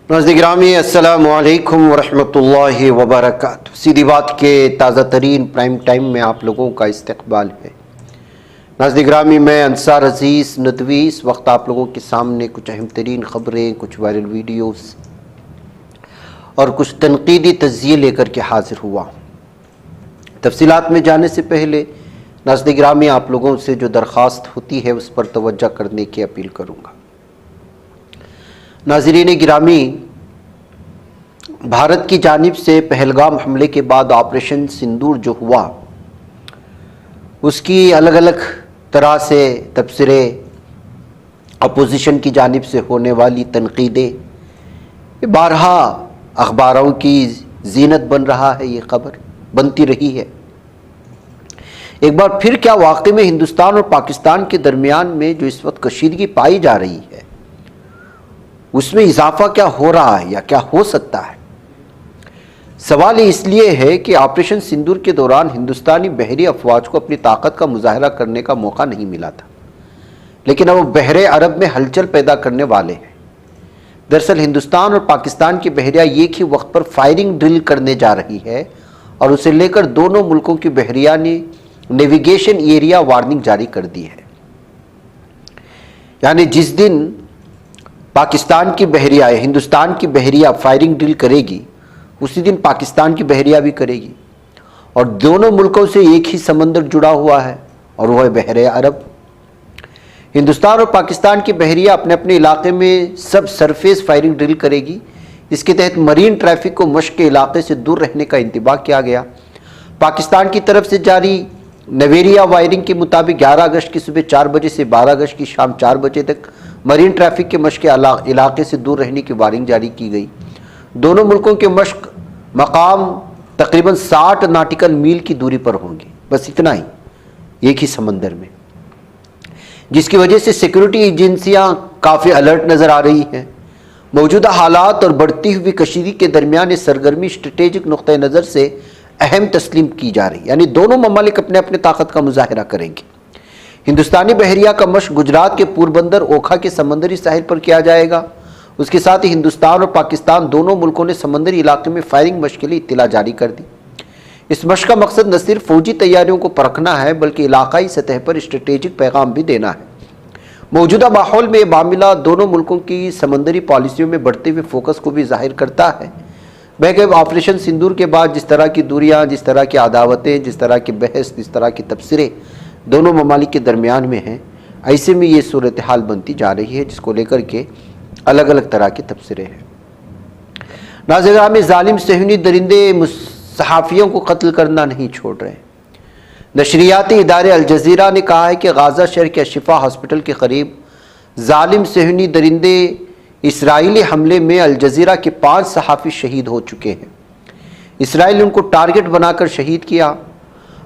नाज़रीन गिरामी अस्सलामु अलैकुम वरहमतुल्लाहि वबरकातुहू। सीधी बात के ताज़ा तरीन प्राइम टाइम में आप लोगों का इस्तकबाल है। नाज़रीन गिरामी, मैं अंसार अज़ीज़ नदवी इस वक्त आप लोगों के सामने कुछ अहम तरीन ख़बरें, कुछ वायरल वीडियोस और कुछ तनकीदी तज़्ज़िये लेकर के हाजिर हुआ। तफसीलात में जाने से पहले नाज़रीन गिरामी, आप लोगों से जो दरख्वास्त होती है उस पर तवज्जो करने की अपील करूँगा। नाज़रीन गिरामी, भारत की जानिब से पहलगाम हमले के बाद ऑपरेशन सिंदूर जो हुआ उसकी अलग अलग तरह से तबसरे, अपोजिशन की जानिब से होने वाली तनकीदें बारहा अखबारों की जीनत बन रहा है। ये खबर बनती रही है। एक बार फिर क्या वाकई में हिंदुस्तान और पाकिस्तान के दरमियान में जो इस वक्त कशीदगी पाई जा रही है उसमें इजाफा क्या हो रहा है या क्या हो सकता है? सवाल इसलिए है कि ऑपरेशन सिंदूर के दौरान हिंदुस्तानी बहरी अफवाज को अपनी ताकत का मुजाहरा करने का मौका नहीं मिला था, लेकिन अब वो बहरे अरब में हलचल पैदा करने वाले हैं। दरअसल हिंदुस्तान और पाकिस्तान की बहरिया एक ही वक्त पर फायरिंग ड्रिल करने जा रही है और उसे लेकर दोनों मुल्कों की बहरिया ने नेविगेशन एरिया वार्निंग जारी कर दी है। यानी जिस दिन पाकिस्तान की बहरिया हिंदुस्तान की बहरिया फायरिंग ड्रिल करेगी उसी दिन पाकिस्तान की बहरिया भी करेगी, और दोनों मुल्कों से एक ही समंदर जुड़ा हुआ है और वह है बहरे अरब। हिंदुस्तान और पाकिस्तान की बहरिया अपने अपने इलाके में सब सरफेस फायरिंग ड्रिल करेगी। इसके तहत मरीन ट्रैफिक को मश्क के इलाके से दूर रहने का इंतबाह किया गया। पाकिस्तान की तरफ से जारी नवेरिया वायरिंग के मुताबिक 11 अगस्त की सुबह 4 बजे से 12 अगस्त की शाम 4 बजे तक मरीन ट्रैफिक के मश्क के इलाके से दूर रहने की वार्निंग जारी की गई। दोनों मुल्कों के मश्क मकाम तकरीबन 60 नाटिकल मील की दूरी पर होंगे, बस इतना ही, एक ही समंदर में, जिसकी वजह से सिक्योरिटी एजेंसियां काफ़ी अलर्ट नज़र आ रही हैं। मौजूदा हालात और बढ़ती हुई कशीदगी के दरमियान ये सरगर्मी स्ट्रेटेजिक नुक्ते नज़र से अहम तस्लीम की जा रही, यानी दोनों ममालिक अपने अपने ताकत का मुजाहरा करेंगे। हिंदुस्तानी बहरिया का मश्क गुजरात के पोरबंदर ओखा के समंदरी साहिल पर किया जाएगा। उसके साथ ही हिंदुस्तान और पाकिस्तान दोनों मुल्कों ने समंदरी इलाके में फायरिंग मश्क के लिए इत्तला जारी कर दी। इस मश्क का मकसद न सिर्फ फौजी तैयारियों को परखना है बल्कि इलाकाई सतह पर स्ट्रेटेजिक पैगाम भी देना है। मौजूदा माहौल में यह मामला दोनों मुल्कों की समंदरी पॉलिसियों में बढ़ते हुए फोकस को भी जाहिर करता है। बहरहाल ऑपरेशन सिंदूर के बाद जिस तरह की दूरियाँ, जिस तरह की अदावतें, जिस तरह की बहस, जिस तरह की तबसरे दोनों ममालिक के दरमियान में हैं, ऐसे में ये सूरत हाल बनती जा रही है जिसको लेकर के अलग अलग तरह के तबसरे हैं। नाज़रीन में जालिम सहूनी दरिंदे सहाफ़ियों को कत्ल करना नहीं छोड़ रहे। नशरियाती इदारे अल जज़ीरा ने कहा है कि गाज़ा शहर के अशिफा हॉस्पिटल के करीब जालिम सहूनी दरिंदे इसराइली हमले में अल जज़ीरा के 5 सहाफ़ी शहीद हो चुके हैं। इसराइल ने उनको टारगेट बनाकर शहीद किया।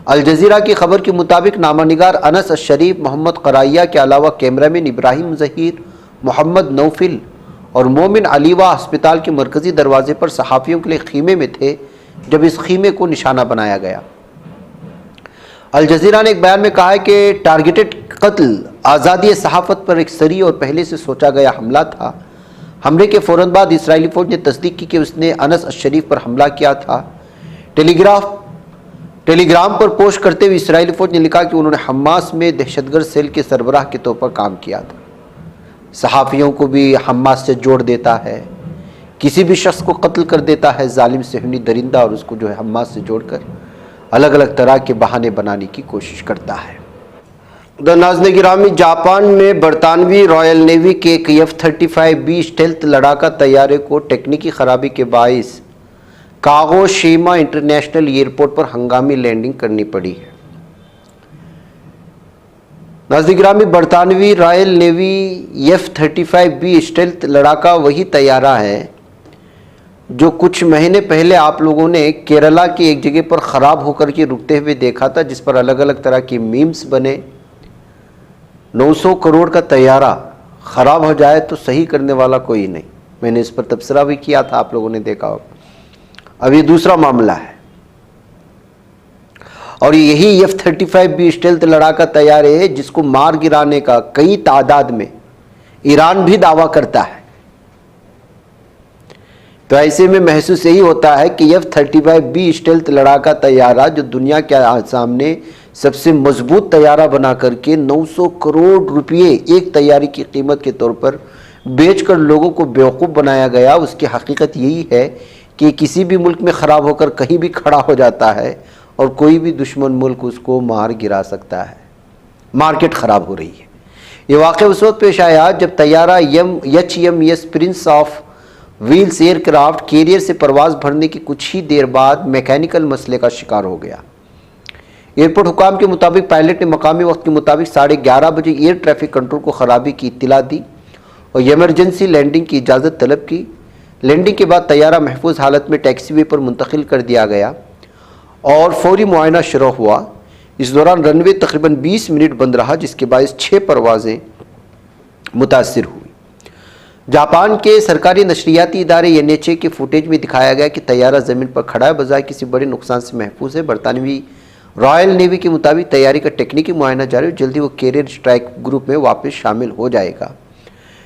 अल जज़ीरा की खबर के मुताबिक नामानिगार अनस अशरीफ, मोहम्मद कराइया के अलावा कैमरामैन इब्राहिम ज़हीर, मोहम्मद नौफिल और मोमिन अलीवा अस्पताल के मरकज़ी दरवाजे पर सहाफ़ियों के लिए खीमे में थे जब इस खीमे को निशाना बनाया गया। अल जज़ीरा ने एक बयान में कहा है कि टारगेटेड कत्ल आज़ादी सहाफ़त पर एक सरी और पहले से सोचा गया हमला था। हमले के फ़ौरन बाद इसराइली फ़ौज ने तस्दीक की कि उसने अनस अशरीफ पर हमला किया था। टेलीग्राम पर पोस्ट करते हुए इसराइली फ़ौज ने लिखा कि उन्होंने हमास में दहशतगर्द सेल के सरबराह के तौर पर काम किया था। सहाफ़ियों को भी हमास से जोड़ देता है, किसी भी शख्स को कत्ल कर देता है जालिम सहूनी दरिंदा, और उसको जो है हमास से जोड़कर अलग अलग तरह के बहाने बनाने की कोशिश करता है। नाज़रीन गिरामी, जापान में बरतानवी रॉयल नेवी के एक F-35B स्टेल्थ लड़ाका तैयारे को टेक्निकी खराबी के बाइस कागोशीमा इंटरनेशनल एयरपोर्ट पर हंगामी लैंडिंग करनी पड़ी है। नाज़रीन गिरामी, बरतानवी रॉयल नेवी F-35B स्टेल्थ लड़ाका वही तैयारा है जो कुछ महीने पहले आप लोगों ने केरला की एक जगह पर ख़राब होकर के रुकते हुए देखा था, जिस पर अलग अलग तरह के मीम्स बने। 900 करोड़ का तैयारा ख़राब हो जाए तो सही करने वाला कोई नहीं। मैंने इस पर तबसरा भी किया था, आप लोगों ने देखा होगा। अब ये दूसरा मामला है और यही F-35B स्टेल्थ लड़ाका तैयारे है जिसको मार गिराने का कई तादाद में ईरान भी दावा करता है। तो ऐसे में महसूस यही होता है कि F-35B स्टेल्थ लड़ाका तैयारा जो दुनिया के सामने सबसे मजबूत तैयारा बना करके 900 करोड़ रुपए एक तैयारी की कीमत के तौर पर बेचकर लोगों को बेवकूफ़ बनाया गया, उसकी हकीकत यही है कि किसी भी मुल्क में ख़राब होकर कहीं भी खड़ा हो जाता है और कोई भी दुश्मन मुल्क उसको मार गिरा सकता है। मार्केट ख़राब हो रही है। ये वाक़या उस वक्त पेश आया जब तैयारा HMS Prince of wheels aircraft carrier से परवाज़ भरने की कुछ ही देर बाद मैकेनिकल मसले का शिकार हो गया। एयरपोर्ट हुकाम के मुताबिक पायलट ने मकामी वक्त के मुताबिक 11:30 बजे एयर ट्रैफिक कंट्रोल को ख़राबी की इत्तला दी और इमरजेंसी लैंडिंग की इजाज़त तलब की। लैंडिंग के बाद तैयारा महफूज हालत में टैक्सीवे पर मुंतकिल कर दिया गया और फौरी मुआयना शुरू हुआ। इस दौरान रनवे तकरीबन 20 मिनट बंद रहा, जिसके बायस 6 परवाज़ें मुतासिर हुई। जापान के सरकारी नशरियाती इदारे NHA के फुटेज में दिखाया गया कि तैयारा ज़मीन पर खड़ा है, बजाय किसी बड़े नुकसान से महफूज है। बरतानवी रॉयल नेवी के मुताबिक तैयारी का टेक्निकी मुआयना जारी है, जल्दी वो कैरियर स्ट्राइक ग्रुप में वापस शामिल हो जाएगा।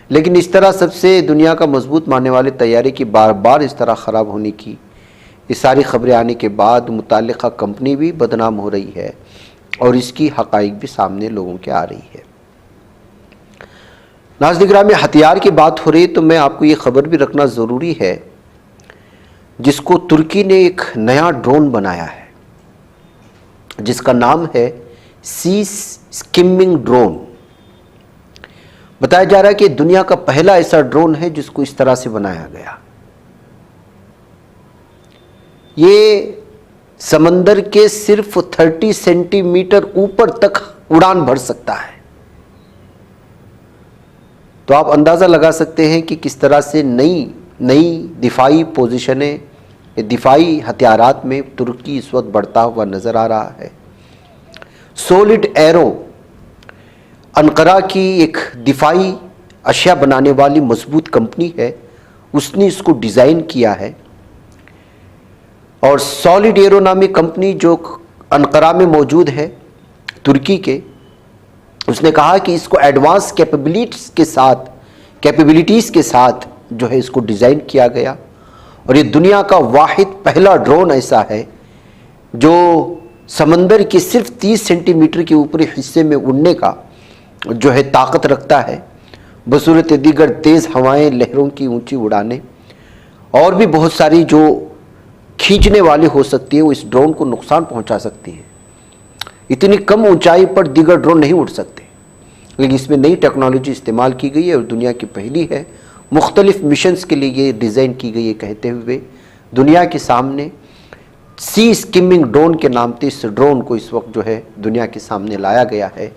लेकिन इस तरह सबसे दुनिया का मजबूत मानने वाले तैयारे की बार बार इस तरह ख़राब होने की ये सारी खबरें आने के बाद मुताल्लिक़ा कंपनी भी बदनाम हो रही है और इसकी हक़ाइक़ भी सामने लोगों के आ रही है। नाज़रीन गिरामी, हथियार की बात हो रही तो मैं आपको ये खबर भी रखना ज़रूरी है, जिसको तुर्की ने एक नया ड्रोन बनाया है जिसका नाम है सी स्किमिंग ड्रोन। बताया जा रहा है कि दुनिया का पहला ऐसा ड्रोन है जिसको इस तरह से बनाया गया। ये समंदर के सिर्फ 30 सेंटीमीटर ऊपर तक उड़ान भर सकता है। तो आप अंदाज़ा लगा सकते हैं कि किस तरह से नई दिफाई पोजीशनें, दिफाई हथियारात में तुर्की इस वक्त बढ़ता हुआ नज़र आ रहा है। सॉलिड एरो अनकरा की एक दिफाई अशिया बनाने वाली मजबूत कंपनी है, उसने इसको डिज़ाइन किया है। और सॉलिड एरो नामी कंपनी जो अनकरा में मौजूद है तुर्की के, उसने कहा कि इसको एडवांस कैपेबिलिटीज़ के साथ जो है इसको डिज़ाइन किया गया और ये दुनिया का वाहिद पहला ड्रोन ऐसा है जो समंदर के सिर्फ 30 सेंटीमीटर के ऊपरी हिस्से में उड़ने का जो है ताकत रखता है, बसूरत दीगर तेज़ हवाएं, लहरों की ऊंची उड़ानें और भी बहुत सारी जो खींचने वाली हो सकती है, वो इस ड्रोन को नुकसान पहुंचा सकती है। इतनी कम ऊंचाई पर दीगर ड्रोन नहीं उड़ सकते, लेकिन इसमें नई टेक्नोलॉजी इस्तेमाल की गई है और दुनिया की पहली है। मुख्तलिफ मिशंस के लिए ये डिज़ाइन की गई है कहते हुए दुनिया के सामने सी स्किमिंग ड्रोन के नाम से इस ड्रोन को इस वक्त जो है दुनिया के सामने लाया गया है।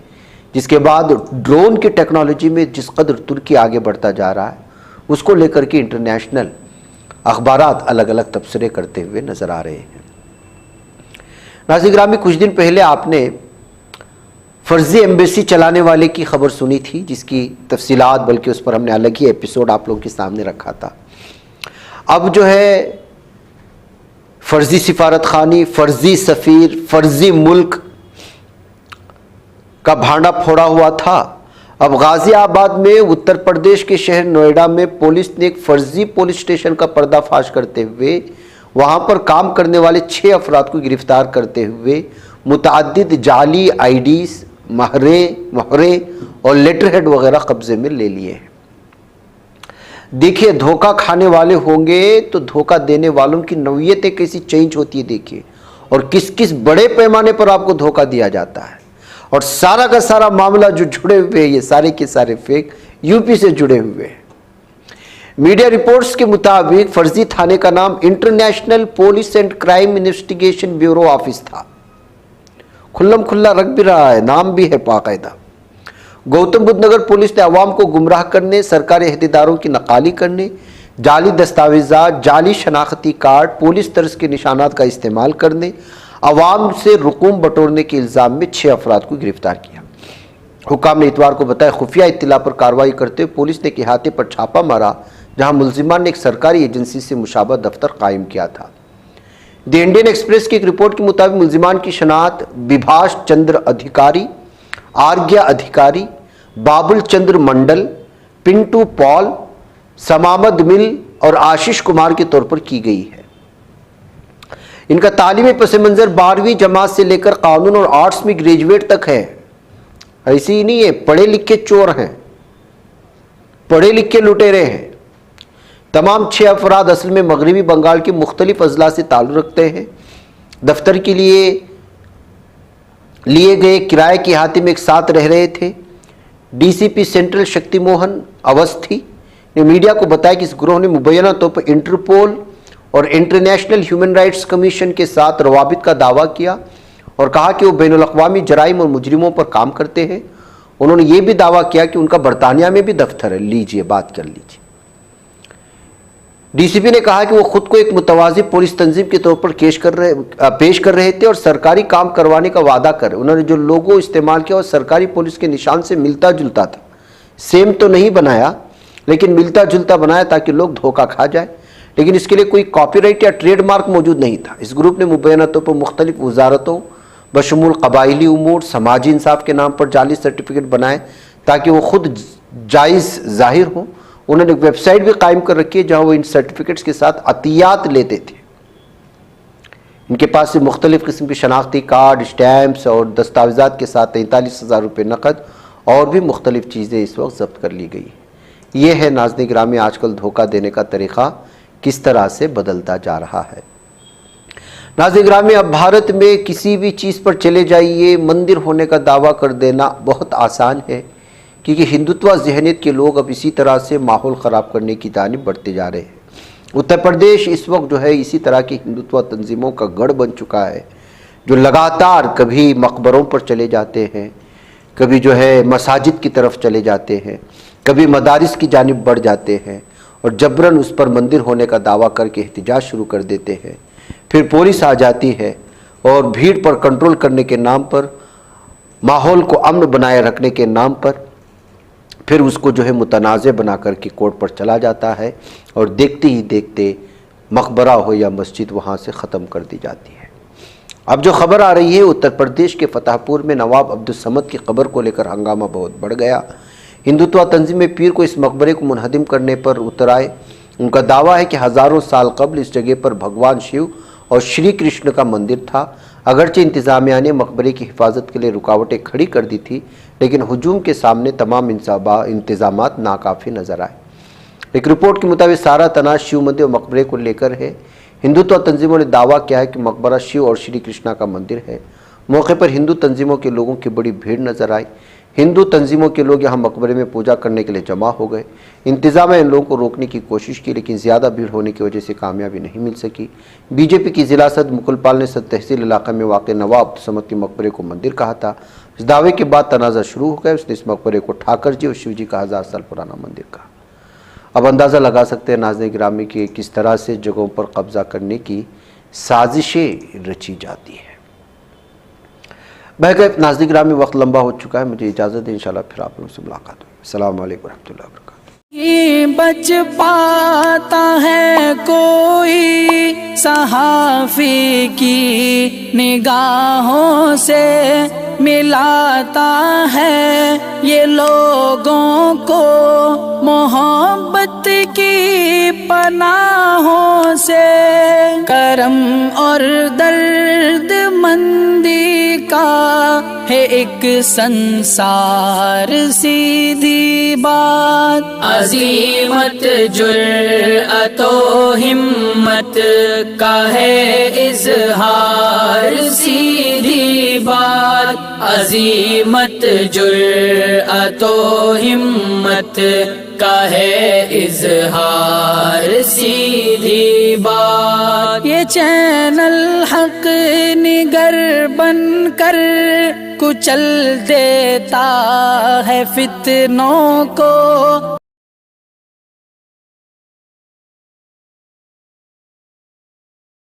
जिसके बाद ड्रोन की टेक्नोलॉजी में जिस कदर तुर्की आगे बढ़ता जा रहा है उसको लेकर के इंटरनेशनल अखबारात अलग अलग तबसरे करते हुए नज़र आ रहे हैं। नाज़रीन गिरामी, कुछ दिन पहले आपने फर्जी एम्बेसी चलाने वाले की खबर सुनी थी, जिसकी तफसीलात बल्कि उस पर हमने अलग ही एपिसोड आप लोगों के सामने रखा था। अब जो है फर्जी सिफारत खानी, फर्जी सफ़ीर, फर्जी मुल्क का भांडा फोड़ा हुआ था। अब गाज़ियाबाद में उत्तर प्रदेश के शहर नोएडा में पुलिस ने एक फर्जी पुलिस स्टेशन का पर्दाफाश करते हुए वहां पर काम करने वाले 6 अफराद को गिरफ्तार करते हुए मुतअद्दिद जाली आईडीज, मोहरे और लेटर हेड वगैरह कब्जे में ले लिए हैं। देखिए, धोखा खाने वाले होंगे तो धोखा देने वालों की नौयतें कैसी चेंज होती है देखिए, और किस किस बड़े पैमाने पर आपको धोखा दिया जाता है। और सारा का सारा मामला जो जुड़े हुए हैं ये सारे के सारे फेक यूपी से जुड़े हुए हैं। मीडिया रिपोर्ट्स के मुताबिक फर्जी थाने का नाम international police and crime investigation bureau office था। खुल्लम खुल्ला रख भी रहा है, नाम भी है बाकायदा। गौतम बुद्ध नगर पुलिस ने अवाम को गुमराह करने, सरकारी अहदेदारों की नकाली करने, जाली दस्तावेजात, जाली शनाख्ती कार्ड, पुलिस तर्ज के निशानात का इस्तेमाल करने, अवाम से रुकूम बटोरने के इल्ज़ाम में 6 अफराद को गिरफ्तार किया। हुकाम ने इतवार को बताया खुफिया इत्तला पर कार्रवाई करते हुए पुलिस ने एक इहाते पर छापा मारा जहां मुलजिमान ने एक सरकारी एजेंसी से मुशाबा दफ्तर कायम किया था। द इंडियन एक्सप्रेस की एक रिपोर्ट के मुताबिक मुलजिमान की शनाख्त विभाष चंद्र अधिकारी, आर्ज्ञा अधिकारी, बाबुल चंद्र मंडल, पिंटू पॉल, समामद मिल, और आशीष कुमार के तौर पर की गई है। इनका तालीमी पस मंजर 12वीं जमात से लेकर कानून और आर्ट्स में ग्रेजुएट तक है। ऐसे ही नहीं है, पढ़े लिखे चोर हैं, पढ़े लिखे लुटेरे हैं। तमाम 6 अफराद असल में मगरबी बंगाल के मुख्तलिफ अजला से ताल्लुक़ रखते हैं। दफ्तर के लिए गए किराए के अहाते में एक साथ रह रहे थे। डीसीपी सेंट्रल शक्ति मोहन अवस्थी ने मीडिया को बताया कि इस ग्रोह ने मुबैना तौर पर इंटरपोल और इंटरनेशनल ह्यूमन राइट्स कमीशन के साथ रवाबित का दावा किया और कहा कि वो बैनुल अक़वामी जराइम और मुजरिमों पर काम करते हैं। उन्होंने ये भी दावा किया कि उनका बरतानिया में भी दफ्तर है। लीजिए, बात कर लीजिए। डीसीपी ने कहा कि वो खुद को एक मुतवाज़ी पुलिस तंजीम के तौर पर पेश कर रहे थे और सरकारी काम करवाने का वादा कर। उन्होंने जो लोगो इस्तेमाल किया और सरकारी पुलिस के निशान से मिलता जुलता था। सेम तो नहीं बनाया, लेकिन मिलता जुलता बनाया ताकि लोग धोखा खा जाए, लेकिन इसके लिए कोई कॉपीराइट या ट्रेडमार्क मौजूद नहीं था। इस ग्रुप ने मुबैना तौर पर मुख्तलिफ वजारतों बशमूल कबाइली उमूर, समाजी इंसाफ के नाम पर जाली सर्टिफिकेट बनाए ताकि वो खुद जायज़ जाहिर हो। उन्होंने एक वेबसाइट भी कायम कर रखी है जहां वो इन सर्टिफिकेट्स के साथ अतियात लेते थे। इनके पास से मुख्तलिफ किस्म के शनाख्ती कार्ड, स्टैम्प्स और दस्तावेज़ात के साथ 43,000 रुपये नकद और भी मुख्तलिफ चीज़ें इस वक्त जब्त कर ली गई। ये है नाज़रीन गिरामी, आजकल धोखा देने का तरीक़ा किस तरह से बदलता जा रहा है। नाज़रीन गिरामी, अब भारत में किसी भी चीज़ पर चले जाइए, मंदिर होने का दावा कर देना बहुत आसान है, क्योंकि हिंदुत्व ज़हनियत के लोग अब इसी तरह से माहौल ख़राब करने की जानिब बढ़ते जा रहे हैं। उत्तर प्रदेश इस वक्त जो है इसी तरह की हिंदुत्व तंजीमों का गढ़ बन चुका है, जो लगातार कभी मकबरों पर चले जाते हैं, कभी जो है मसाजिद की तरफ चले जाते हैं, कभी मदारिस की जानिब बढ़ जाते हैं और जबरन उस पर मंदिर होने का दावा करके एहतिजाज शुरू कर देते हैं। फिर पुलिस आ जाती है और भीड़ पर कंट्रोल करने के नाम पर, माहौल को अमन बनाए रखने के नाम पर फिर उसको जो है मुतनाज़ बना करके कोर्ट पर चला जाता है और देखते ही देखते मकबरा हो या मस्जिद वहाँ से ख़त्म कर दी जाती है। अब जो खबर आ रही है, उत्तर प्रदेश के फतेहपुर में नवाब अब्दुल समद की कब्र को लेकर हंगामा बहुत बढ़ गया। हिंदुत्व तंजीमें पीर को इस मकबरे को मुनहदिम करने पर उतर आए। उनका दावा है कि हज़ारों साल कबल इस जगह पर भगवान शिव और श्री कृष्ण का मंदिर था। अगरचे इंतज़ामिया ने मकबरे की हिफाजत के लिए रुकावटें खड़ी कर दी थी, लेकिन हुजूम के सामने तमाम इंतज़ामात नाकाफ़ी नज़र आए। एक रिपोर्ट के मुताबिक सारा तनाज़ शिव मंदिर और मकबरे को लेकर है। हिंदुत्व तंजीमों ने दावा किया है कि मकबरा शिव और श्री कृष्णा का मंदिर है। मौके पर हिंदू तंजीमों के लोगों की बड़ी भीड़ नज़र आई। हिंदू तंजीमों के लोग यहाँ मकबरे में पूजा करने के लिए जमा हो गए। इंतज़ामिया इन लोगों को रोकने की कोशिश की, लेकिन ज़्यादा भीड़ होने की वजह से कामयाबी नहीं मिल सकी। बीजेपी की जिला सदर मुकुल पाल ने सद तहसील इलाके में वाक़ नवाब अब्दुल समद के मकबरे को मंदिर कहा था। इस दावे के बाद तनाज़ा शुरू हो गया। उसने इस मकबरे को ठाकर जी और शिव जी का 1000 साल पुराना मंदिर कहा। अब अंदाज़ा लगा सकते हैं नाज़रीन गिरामी की किस तरह से जगहों पर कब्ज़ा करने की साजिशें रची जाती है। बहरकैफ नाज़रीन गिरामी, वक्त लंबा हो चुका है, मुझे इजाज़त है। इंशाल्लाह फिर आप लोगों से मुलाकात होगी। अस्सलाम वालेकुम रहमतुल्लाहि व बरकातुहू। ये बच पाता है कोई सहाफ़ी की निगाहों से, मिलाता है ये लोगों को मोहब्बत की पनाहों से। करम और दर्द मंदी का है एक संसार, सीधी बात। अज़ीमत जुर्अतो हिम्मत का है इज़हार, सीधी बात। अज़ीमत जुर्अतो हिम्मत का है इज़हार, सीधी बात। ये चैनल हक निगर बनकर कुचल देता है फितनों को।